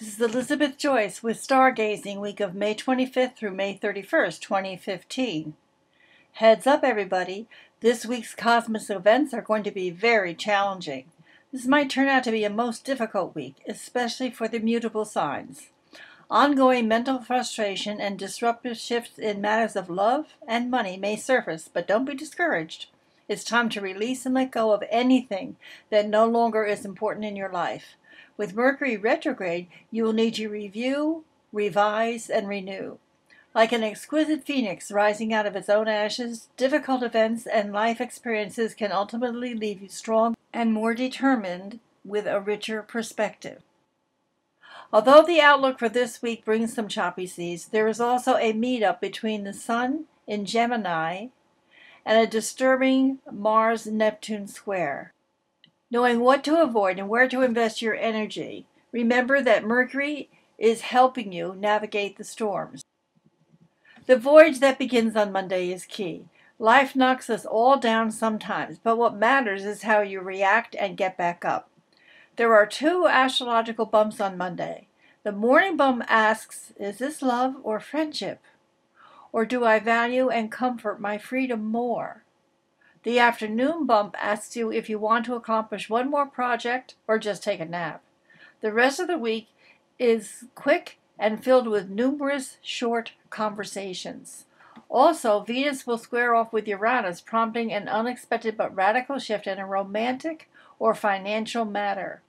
This is Elizabeth Joyce with Stargazing week of May 25th through May 31st, 2015. Heads up, everybody. This week's cosmic events are going to be very challenging. This might turn out to be a most difficult week, especially for the mutable signs. Ongoing mental frustration and disruptive shifts in matters of love and money may surface, but don't be discouraged. It's time to release and let go of anything that no longer is important in your life. With Mercury retrograde, you will need to review, revise, and renew. Like an exquisite phoenix rising out of its own ashes, difficult events and life experiences can ultimately leave you strong and more determined with a richer perspective. Although the outlook for this week brings some choppy seas, there is also a meetup between the Sun in Gemini and a disturbing Mars-Neptune square. Knowing what to avoid and where to invest your energy, remember that Mercury is helping you navigate the storms. The voyage that begins on Monday is key. Life knocks us all down sometimes, but what matters is how you react and get back up. There are two astrological bumps on Monday. The morning bump asks, is this love or friendship? Or do I value and comfort my freedom more? The afternoon bump asks you if you want to accomplish one more project or just take a nap. The rest of the week is quick and filled with numerous short conversations. Also, Venus will square off with Uranus, prompting an unexpected but radical shift in a romantic or financial matter.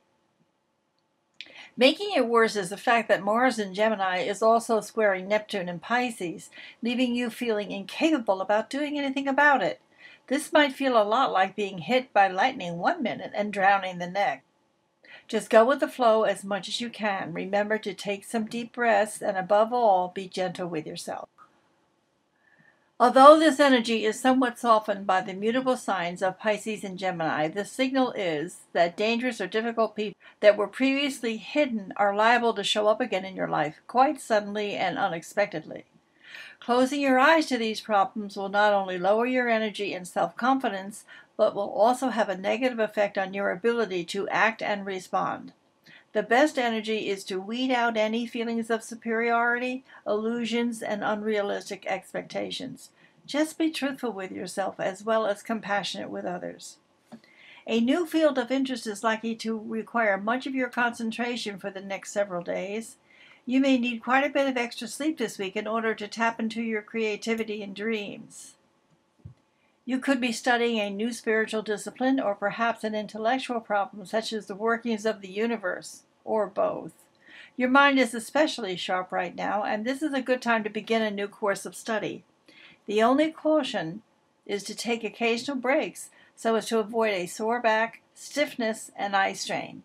Making it worse is the fact that Mars in Gemini is also squaring Neptune in Pisces, leaving you feeling incapable about doing anything about it. This might feel a lot like being hit by lightning one minute and drowning the next. Just go with the flow as much as you can. Remember to take some deep breaths and above all, be gentle with yourself. Although this energy is somewhat softened by the mutable signs of Pisces and Gemini, the signal is that dangerous or difficult people that were previously hidden are liable to show up again in your life quite suddenly and unexpectedly. Closing your eyes to these problems will not only lower your energy and self-confidence, but will also have a negative effect on your ability to act and respond. The best energy is to weed out any feelings of superiority, illusions, and unrealistic expectations. Just be truthful with yourself as well as compassionate with others. A new field of interest is likely to require much of your concentration for the next several days. You may need quite a bit of extra sleep this week in order to tap into your creativity and dreams. You could be studying a new spiritual discipline or perhaps an intellectual problem such as the workings of the universe, or both. Your mind is especially sharp right now, and this is a good time to begin a new course of study. The only caution is to take occasional breaks so as to avoid a sore back, stiffness, and eye strain.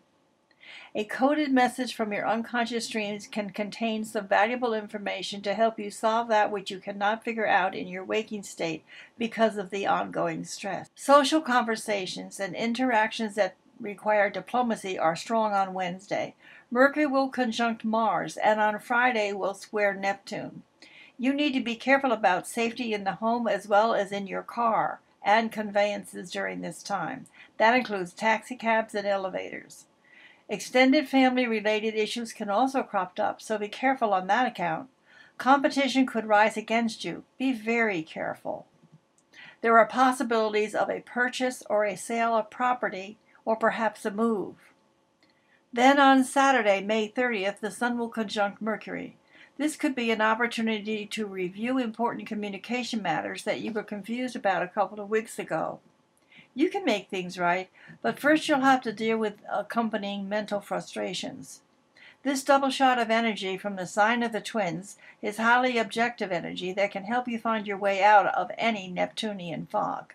A coded message from your unconscious dreams can contain some valuable information to help you solve that which you cannot figure out in your waking state because of the ongoing stress. Social conversations and interactions that require diplomacy are strong on Wednesday. Mercury will conjunct Mars, and on Friday will square Neptune. You need to be careful about safety in the home as well as in your car and conveyances during this time. That includes taxicabs and elevators. Extended family-related issues can also crop up, so be careful on that account. Competition could rise against you. Be very careful. There are possibilities of a purchase or a sale of property, or perhaps a move. Then on Saturday, May 30th, the Sun will conjunct Mercury. This could be an opportunity to review important communication matters that you were confused about a couple of weeks ago. You can make things right, but first you'll have to deal with accompanying mental frustrations. This double shot of energy from the sign of the twins is highly objective energy that can help you find your way out of any Neptunian fog.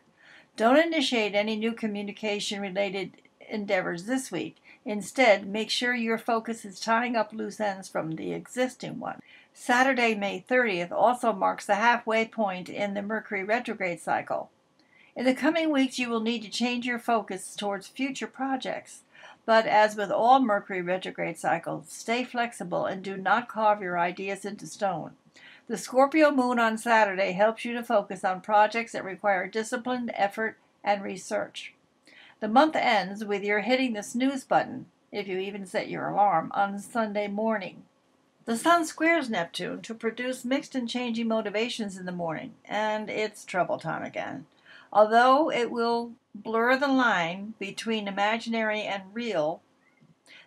Don't initiate any new communication-related endeavors this week. Instead, make sure your focus is tying up loose ends from the existing one. Saturday, May 30th also marks the halfway point in the Mercury retrograde cycle. In the coming weeks, you will need to change your focus towards future projects. But as with all Mercury retrograde cycles, stay flexible and do not carve your ideas into stone. The Scorpio moon on Saturday helps you to focus on projects that require disciplined effort and research. The month ends with your hitting the snooze button if you even set your alarm, on Sunday morning. The Sun squares Neptune to produce mixed and changing motivations in the morning, and it's trouble time again. Although it will blur the line between imaginary and real,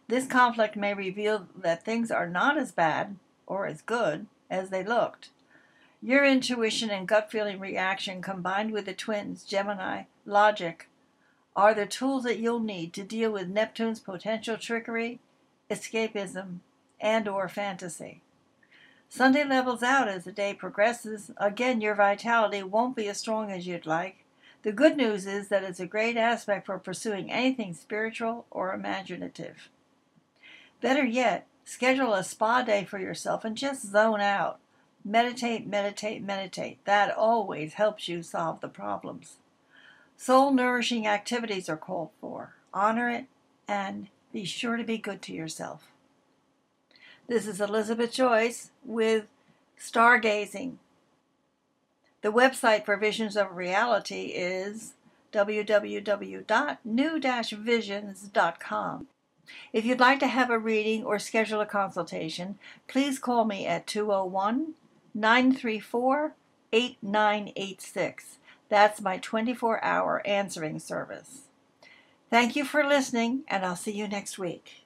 this conflict may reveal that things are not as bad or as good as they looked. Your intuition and gut feeling reaction combined with the twins, Gemini, logic, are the tools that you'll need to deal with Neptune's potential trickery, escapism, and or fantasy. Sunday levels out as the day progresses. Again, your vitality won't be as strong as you'd like. The good news is that it's a great aspect for pursuing anything spiritual or imaginative. Better yet, schedule a spa day for yourself and just zone out. Meditate, meditate, meditate. That always helps you solve the problems. Soul-nourishing activities are called for. Honor it and be sure to be good to yourself. This is Elizabeth Joyce with Stargazing. The website for Visions of Reality is www.new-visions.com. If you'd like to have a reading or schedule a consultation, please call me at 201-934-8986. That's my 24-hour answering service. Thank you for listening, and I'll see you next week.